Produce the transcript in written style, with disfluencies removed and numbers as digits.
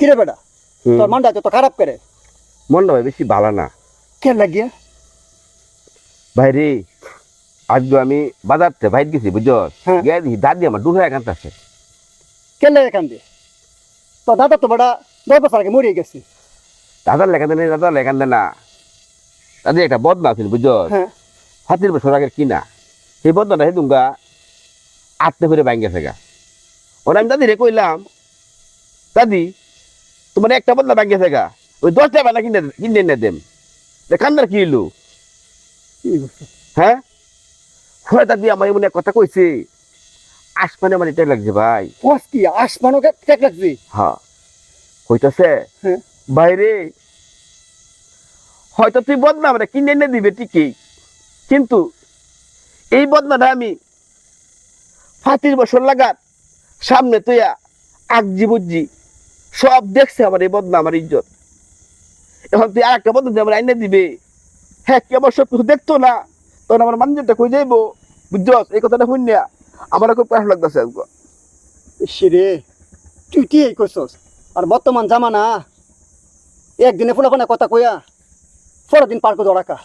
কিরে বেটা তোর মনটা তো খারাপ করে মনটা ভাই বেশি ভালো না কে লাগিয়া ভাই রে আজকে আমি বাজারতে বাইর গেছি বুঝছো হ্যাঁ। গিয়ে দেখি দাদি আমার দূর হয়ে এখানটা আছে কে লাগে এখান দিয়ে তোর দাদা তো বেটা 10 বছর আগে মরিয়ে গেছে দাদার লেখান দেয় দাদার লেখান দেয় না দাদি একটা বদনা আছিল বুঝছো হ্যাঁ 7 বছর আগের কিনা সেই বদনাটা সেই দুঙ্গা আটতে ফিরে ভাঙ গেছে গা ওরা আমি দাদি রে কইলাম দাদি তোমার একটা বদনা ভাঙ গেছে গা ওই 10টা বানা কিনে এনে দেম কান্দার কি হইলো কি বলছো? হ্যাঁ হয় দাদি আমার এমন এক কথা কইছে আসমানে আমার এটা লাগছে ভাই কস কি আসমানও কেক লাগছে হ্যাঁ কইতাছে হ্যাঁ বাইরে হয়তো তুই বদনা আমরা কিনে এনে দিবে ঠিকই কিন্তু এই বদনাটা আমি 25 বছর লাগাত সামনে তুইয়া আগজি বুঝছি সব দেখছে আমার এই বদনা আমার ইজ্জত এখন তুই আর একটা বদনা দিয়ে আমার এনে দিবে হ্যাঁ কি আমার সব কিছু দেখতো না তখন আমার মানুষটা কই যাইবো বুঝছস এই কথাটা শুনিয়া আমার খুব খারাপ লাগতেছে আজকে রে তুই এই করছস আর বর্তমান জামানা একদিনে ফুলাফানা কথা কইয়া 4 দিন পার করে দৌড়াকা